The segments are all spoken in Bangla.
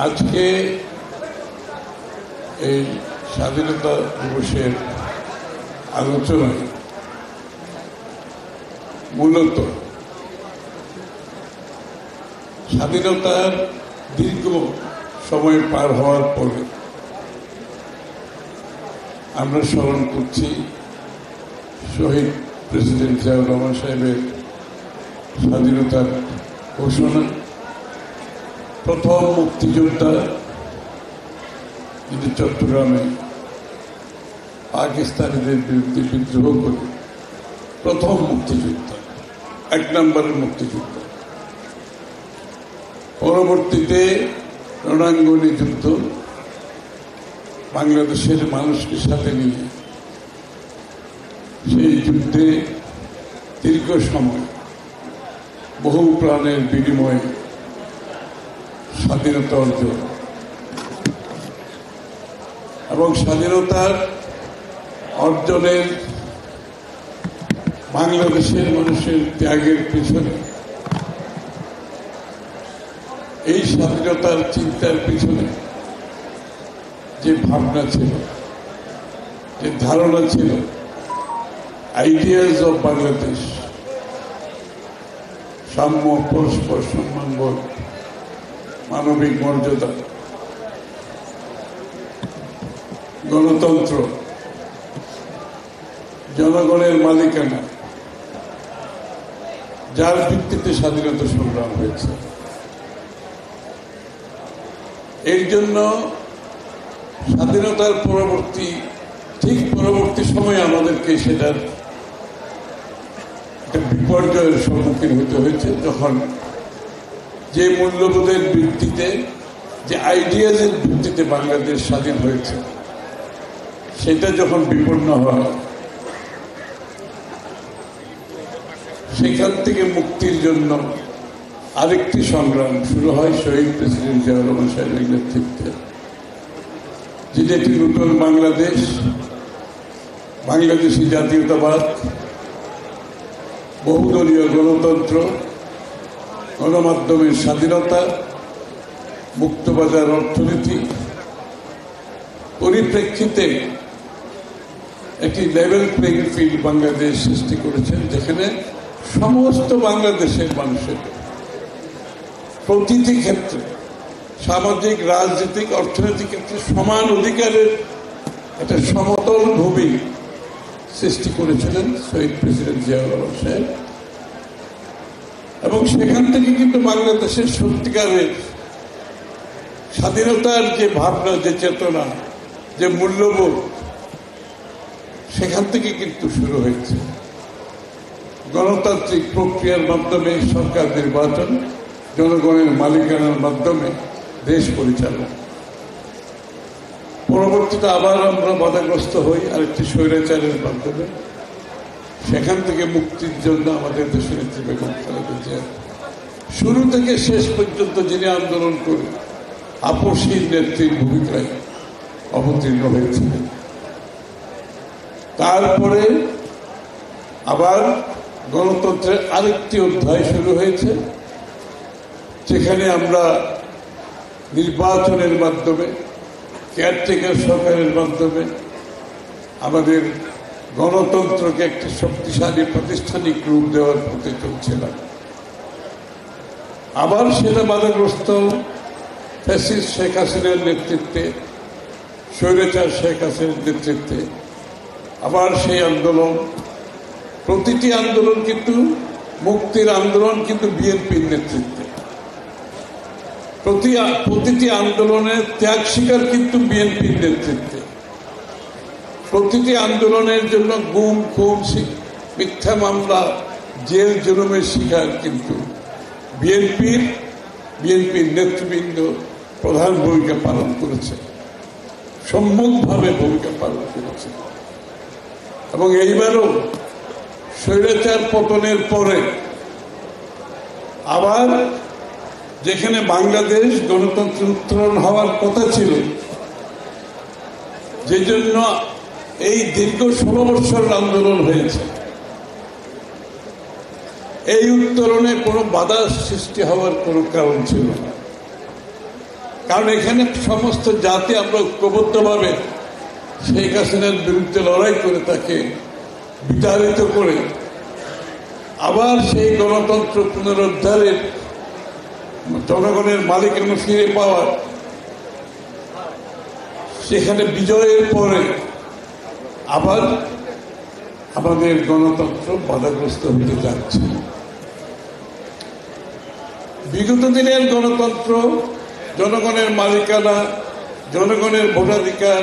আজকে এই স্বাধীনতা দিবসের আলোচনায় মূলত স্বাধীনতার দীর্ঘ সময় পার হওয়ার পরে আমরা স্মরণ করছি শহীদ প্রেসিডেন্ট জিয়াউর রহমান সাহেবের স্বাধীনতার ঘোষণা। প্রথম মুক্তিযোদ্ধা যিনি চট্টগ্রামে পাকিস্তানিদের বিরুদ্ধে বিদ্রোহ করে প্রথম মুক্তিযোদ্ধা, 1 নম্বরের মুক্তিযোদ্ধা। পরবর্তীতে রণাঙ্গনে যুদ্ধ, বাংলাদেশের মানুষকে সাথে নিয়ে সেই যুদ্ধে দীর্ঘ সময় বহু প্রাণের বিনিময়ে স্বাধীনতা অর্জন এবং স্বাধীনতার অর্জনের বাংলাদেশের মানুষের ত্যাগের পিছনে, এই স্বাধীনতার চিন্তার পিছনে যে ভাবনা ছিল, যে ধারণা ছিল, আইডিয়াস অফ বাংলাদেশ, সাম্য, পরস্পর সম্মানবোধ, মানবিক মর্যাদা, গণতন্ত্র, জনগণের মালিকানা, যার ভিত্তিতে স্বাধীনতা সংগ্রাম হয়েছে। এর জন্য স্বাধীনতার ঠিক পরবর্তী সময়ে আমাদেরকে সেটার একটা বিপর্যয়ের সম্মুখীন হতে হয়েছে, যখন যে মূল্যবোধের ভিত্তিতে, যে আইডিয়াজের ভিত্তিতে বাংলাদেশ স্বাধীন হয়েছে, সেটা যখন বিপন্ন হয়, সেখান থেকে মুক্তির জন্য আরেকটি সংগ্রাম শুরু হয় শহীদ প্রেসিডেন্ট জিয়াউর রহমান সাহেবের নেতৃত্বে, যেটা একটি নতুন বাংলাদেশ, বাংলাদেশি জাতীয়তাবাদ, বহুদলীয় গণতন্ত্র, গণমাধ্যমের স্বাধীনতা, মুক্তবাজার অর্থনীতি পরিপ্রেক্ষিতে একটি লেভেল প্লেইং ফিল্ড বাংলাদেশ সৃষ্টি করেছেন, যেখানে সমস্ত বাংলাদেশের মানুষের প্রতিটি ক্ষেত্রে, সামাজিক, রাজনৈতিক, অর্থনৈতিক ক্ষেত্রে সমান অধিকারের একটা সমতল ভূমি সৃষ্টি করেছিলেন শহীদ প্রেসিডেন্ট জিয়াউর রহমান সাহেব। এবং সেখান থেকে কিন্তু বাংলাদেশের সত্যিকারের স্বাধীনতার যে ভাবনা, যে চেতনা, যে মূল্যবোধ, সেখান থেকে কিন্তু শুরু হয়েছে গণতান্ত্রিক প্রক্রিয়ার মাধ্যমে সরকার নির্বাচন, জনগণের মালিকানার মাধ্যমে দেশ পরিচালনা। পরবর্তীতে আবার আমরা বাধাগ্রস্ত হই আরেকটি স্বৈরাচারের মাধ্যমে। সেখান থেকে মুক্তির জন্য আমাদের দেশের নেত্রী বেগম খালেদা জিয়া শুরু থেকে শেষ পর্যন্ত যিনি আন্দোলন করে আপসহীন নেত্রীর ভূমিকায় অবতীর্ণ হয়েছিলেন। তারপরে আবার গণতন্ত্রের আরেকটি অধ্যায় শুরু হয়েছে, যেখানে আমরা নির্বাচনের মাধ্যমে, কেয়ারটেকার সরকারের মাধ্যমে আমাদের গণতন্ত্রকে একটি শক্তিশালী প্রাতিষ্ঠানিক রূপ দেওয়ার পথে চলছিলাম। আবার সেটা বাধাগ্রস্ত ফ্যাসিস্ট শেখ হাসিনার নেতৃত্বে, স্বৈরাচার শেখ হাসিনার নেতৃত্বে আবার সেই আন্দোলন, প্রতিটি আন্দোলন কিন্তু মুক্তির আন্দোলন কিন্তু বিএনপির নেতৃত্বে, প্রতিটি আন্দোলনের ত্যাগ স্বীকার কিন্তু বিএনপির নেতৃত্বে, প্রতিটি আন্দোলনের জন্য গুম, খুন, মিথ্যা মামলা, জেল জুলুমের শিকার কিন্তু বিএনপির নেতৃবৃন্দ প্রধান ভূমিকা পালন করেছে, সম্মুখভাবে ভূমিকা পালন করেছে। এবং এইবারও স্বৈরাচার পতনের পরে আবার যেখানে বাংলাদেশ গণতন্ত্রের উত্তরণ হওয়ার কথা ছিল, যে জন্য এই দীর্ঘ 16 বছর আন্দোলন হয়েছে, এই উত্তরণে কোনো বাধা সৃষ্টি হওয়ার কোনো কারণ ছিল না। কারণ এখানে সমস্ত জাতি আমরা ঐক্যবদ্ধভাবে শেখ হাসিনার বিরুদ্ধে লড়াই করে তাকে বিতাড়িত করে আবার সেই গণতন্ত্র পুনরুদ্ধারের জনগণের মালিকানা ফিরে পাওয়ার সেখানে বিজয়ের পরে আবার আমাদের গণতন্ত্র বাধাগ্রস্ত হতে যাচ্ছে। বিগত দিনের গণতন্ত্র, জনগণের মালিকানা, জনগণের ভোটাধিকার,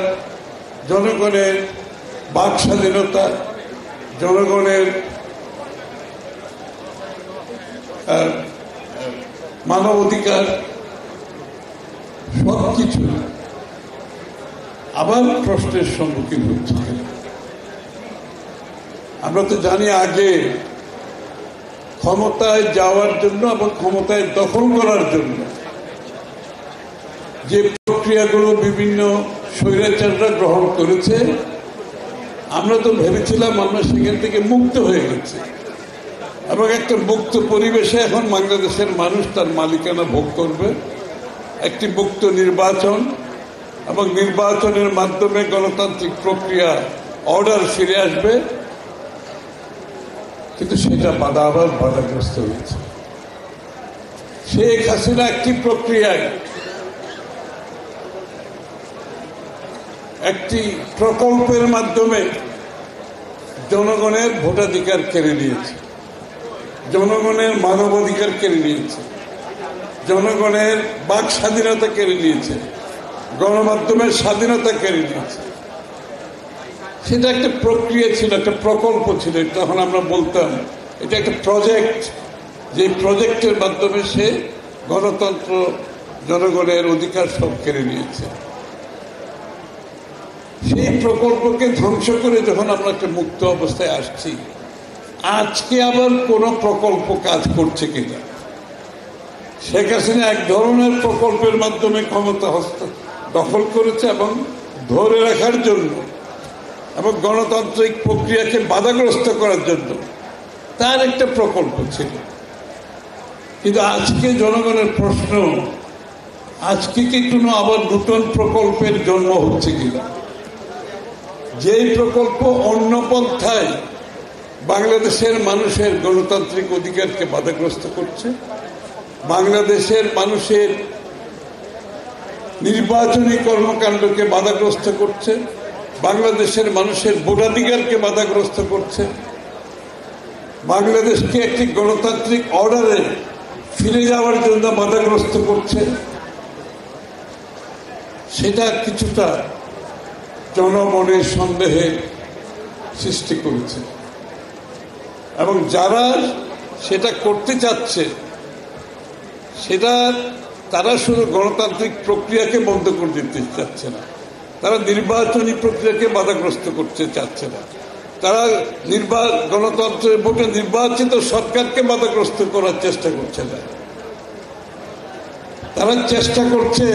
জনগণের বাক স্বাধীনতা, জনগণের মানবাধিকার সবকিছু আবার প্রশ্নের সম্মুখীন হচ্ছে। আমরা তো জানি আগে ক্ষমতায় যাওয়ার জন্য এবং ক্ষমতায় দখল করার জন্য যে প্রক্রিয়াগুলো বিভিন্ন স্বৈরাচাররা গ্রহণ করেছে, আমরা তো ভেবেছিলাম আমরা সেখান থেকে মুক্ত হয়ে গেছি এবং একটা মুক্ত পরিবেশে এখন বাংলাদেশের মানুষ তার মালিকানা ভোগ করবে, একটি মুক্ত নির্বাচন এবং নির্বাচনের মাধ্যমে গণতান্ত্রিক প্রক্রিয়া অর্ডার ফিরে আসবে। কিন্তু সেটা আবার বাধাগ্রস্ত হয়েছে। শেখ হাসিনা একটি প্রক্রিয়ায়, একটি প্রকল্পের মাধ্যমে জনগণের ভোটাধিকার কেড়ে নিয়েছে, জনগণের মানবাধিকার কেড়ে নিয়েছে, জনগণের বাক স্বাধীনতা কেড়ে নিয়েছে, গণমাধ্যমের স্বাধীনতা কেড়ে নিয়েছে। সেটা একটা প্রক্রিয়া ছিল, একটা প্রকল্প ছিল। তখন আমরা বলতাম এটা একটা প্রজেক্ট, যে প্রজেক্টের মাধ্যমে সে গণতন্ত্র, জনগণের অধিকার সব কেড়ে নিয়েছে। সেই প্রকল্পকে ধ্বংস করে যখন আমরা একটা মুক্ত অবস্থায় আসছি, আজকে আবার কোন প্রকল্প কাজ করছে কিনা? শেখ হাসিনা এক ধরনের প্রকল্পের মাধ্যমে ক্ষমতা দখল করেছে এবং ধরে রাখার জন্য এবং গণতান্ত্রিক প্রক্রিয়াকে বাধাগ্রস্ত করার জন্য তার একটা প্রকল্প ছিল। কিন্তু আজকে জনগণের প্রশ্ন, আজকে কি কোনো আবার নতুন প্রকল্পের জন্ম হচ্ছে কিনা? যেই প্রকল্প অন্য পন্থায় বাংলাদেশের মানুষের গণতান্ত্রিক অধিকারকে বাধাগ্রস্ত করছে, বাংলাদেশের মানুষের নির্বাচনী কর্মকাণ্ডকে বাধাগ্রস্ত করছে, বাংলাদেশের মানুষের ভোটাধিকারকে বাধাগ্রস্ত করছে, বাংলাদেশকে একটি গণতান্ত্রিক অর্ডারে ফিরে যাওয়ার জন্য বাধাগ্রস্ত করছে, সেটা কিছুটা জনমনের সন্দেহের সৃষ্টি করেছে। এবং যারা সেটা করতে চাচ্ছে, সেটা তারা শুধু গণতান্ত্রিক প্রক্রিয়াকে বন্ধ করে দিতে চাচ্ছে না, তারা নির্বাচনী প্রক্রিয়াকে বাধাগ্রস্ত করতে চাচ্ছে না, তারা গণতন্ত্রের ভোটে নির্বাচিত সরকারকে বাধাগ্রস্ত করার চেষ্টা করছে না। তারা চেষ্টা করছে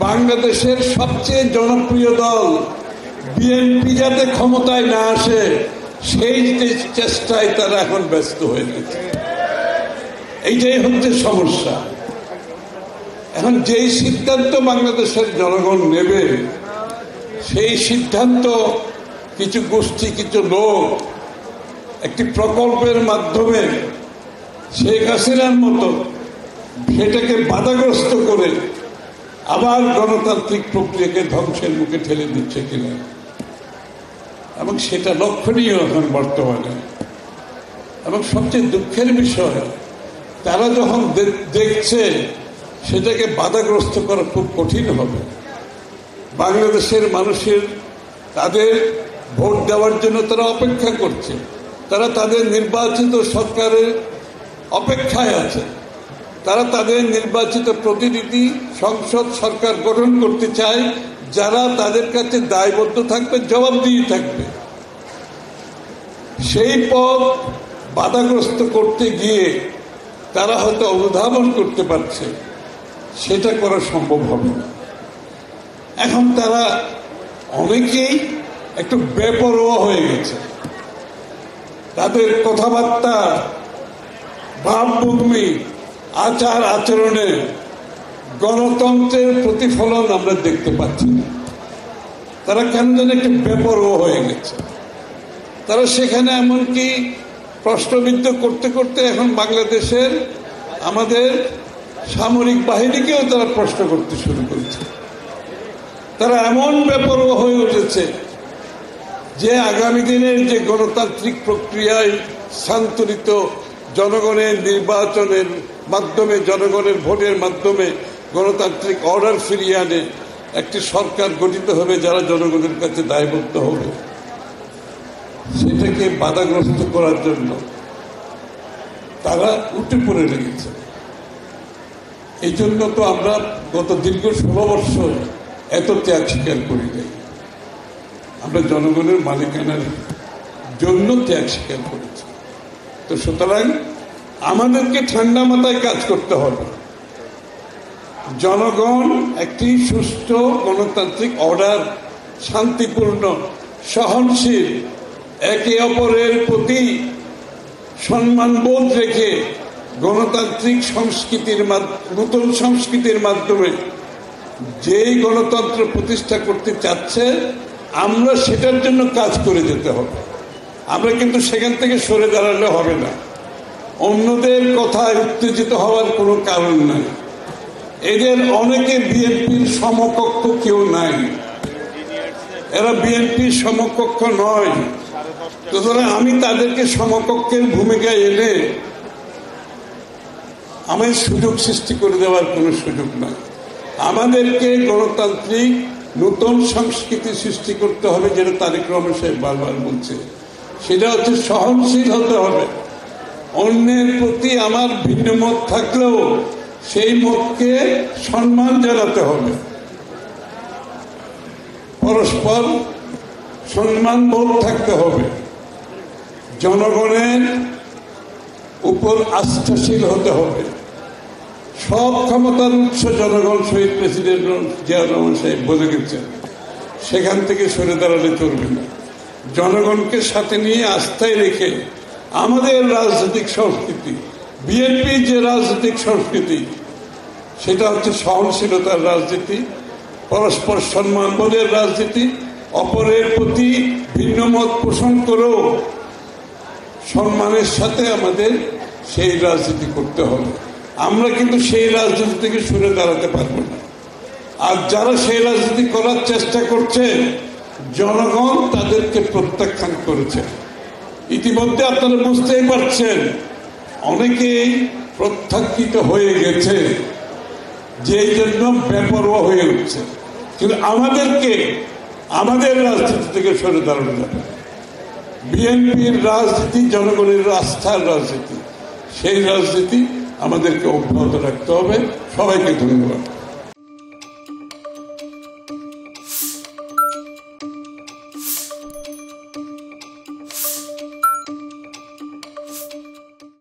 বাংলাদেশের সবচেয়ে জনপ্রিয় দল বিএনপি যাতে ক্ষমতায় না আসে, সেই চেষ্টায় তারা এখন ব্যস্ত হয়ে গেছে। এইটাই হচ্ছে সমস্যা। এখন যেই সিদ্ধান্ত বাংলাদেশের জনগণ নেবে, সেই সিদ্ধান্ত কিছু গোষ্ঠী, কিছু লোক একটি প্রকল্পের মাধ্যমে শেখ হাসিনার মতো সেটাকে বাধাগ্রস্ত করে আবার গণতান্ত্রিক প্রক্রিয়াকে ধ্বংসের মুখে ঠেলে দিচ্ছে কিনা, এবং সেটা লক্ষণীয় এখন বর্তমানে। এবং সবচেয়ে দুঃখের বিষয়, তারা যখন দেখছে সেটাকে বাধাগ্রস্ত করা খুব কঠিন হবে। বাংলাদেশের মানুষের তাদের ভোট দেওয়ার জন্য তারা অপেক্ষা করছে, তারা তাদের নির্বাচিত সরকারের অপেক্ষায় আছে, তারা তাদের নির্বাচিত প্রতিনিধি সংসদ সরকার গঠন করতে চায়, যারা তাদের কাছে দায়বদ্ধ থাকবে, জবাবদিহি থাকবে। সেই পথ বাধাগ্রস্ত করতে গিয়ে তারা হয়তো অনুধাবন করতে পারছে সেটা করা সম্ভব হবে না। এখন তারা অনেকেই একটু বেপরোয়া হয়ে গেছে। তাদের কথাবার্তা, ভাবভূমি, আচার আচরণে গণতন্ত্রের প্রতিফলন আমরা দেখতে পাচ্ছি না। তারা কেন যেন একটু বেপরোয়া হয়ে গেছে। তারা সেখানে এমনকি প্রশ্নবিদ্ধ করতে করতে এখন বাংলাদেশের আমাদের সামরিক বাহিনীকেও তারা প্রশ্ন করতে শুরু করেছে। তারা এমন বেপরোয়া হয়ে উঠেছে যে আগামী দিনের যে গণতান্ত্রিক প্রক্রিয়ায় স্থানান্তরিত জনগণের নির্বাচনের মাধ্যমে, জনগণের ভোটের মাধ্যমে গণতান্ত্রিক অর্ডার ফিরিয়ে আনে একটি সরকার গঠিত হবে যারা জনগণের কাছে দায়বদ্ধ হবে, সেটাকে বাধাগ্রস্ত করার জন্য তারা উঠে পড়ে লেগেছে। এই জন্য তো আমরা গত দীর্ঘ 16 বছর এত ত্যাগ স্বীকার করি নাই। আমরা জনগণের মালিকানার জন্য ত্যাগ স্বীকার করেছি। তো সুতরাং আমাদেরকে ঠান্ডা মাথায় কাজ করতে হবে। জনগণ একটি সুষ্ঠু গণতান্ত্রিক অর্ডার, শান্তিপূর্ণ, সহনশীল, একে অপরের প্রতি সম্মানবোধ রেখে গণতান্ত্রিক সংস্কৃতির নতুন সংস্কৃতির মাধ্যমে যেই গণতন্ত্র প্রতিষ্ঠা করতে চাচ্ছে, আমরা সেটার জন্য কাজ করে যেতে হবে। আমরা কিন্তু সেখান থেকে সরে দাঁড়ালে হবে না। অন্যদের কথায় উত্তেজিত হওয়ার কোনো কারণ নাই। এদের অনেকে বিএনপির সমকক্ষ কেউ নাই, এরা বিএনপির সমকক্ষ নয়। সুতরাং আমি তাদেরকে সমকক্ষের ভূমিকায় এলে আমার সুযোগ সৃষ্টি করে দেওয়ার কোনো সুযোগ নাই। আমাদেরকে গণতান্ত্রিক নতুন সংস্কৃতি সৃষ্টি করতে হবে, যেটা তারেক রহমান সাহেব বারবার বলছে। সেটা হচ্ছে সহনশীল হতে হবে। অন্যের প্রতি আমার ভিন্ন মত থাকলেও সেই মতকে সম্মান জানাতে হবে। পরস্পর সম্মানবোধ থাকতে হবে। জনগণের উপর আস্থাশীল হতে হবে। সব ক্ষমতার উৎস জনগণ, শহীদ প্রেসিডেন্ট জিয়াউর রহমান সাহেব বলে গেছেন। সেখান থেকে সরে দাঁড়ালে চলবে না। জনগণকে সাথে নিয়ে আস্থায় রেখে আমাদের রাজনৈতিক সংস্কৃতি, বিএনপির যে রাজনৈতিক সংস্কৃতি, সেটা হচ্ছে সহনশীলতার রাজনীতি, পরস্পর সম্মানবোধের রাজনীতি, অপরের প্রতি ভিন্ন মত পোষণ করেও সম্মানের সাথে আমাদের সেই রাজনীতি করতে হবে। আমরা কিন্তু সেই রাজনীতি থেকে সরে দাঁড়াতে পারবো না। আর যারা সেই রাজনীতি করার চেষ্টা করছে, জনগণ তাদেরকে প্রত্যাখ্যান করেছে। ইতিমধ্যে আপনারা বুঝতেই পারছেন, অনেকেই প্রত্যাখ্যিত হয়ে গেছে, যেই জন্য বেপরোয়া হয়ে উঠছে। কিন্তু আমাদেরকে আমাদের রাজনীতি থেকে সরে দাঁড়ানো যাবে। বিএনপির রাজনীতি জনগণের আস্থার রাজনীতি, সেই রাজনীতি আমাদেরকে অব্যাহত রাখতে হবে। সবাইকে ধন্যবাদ।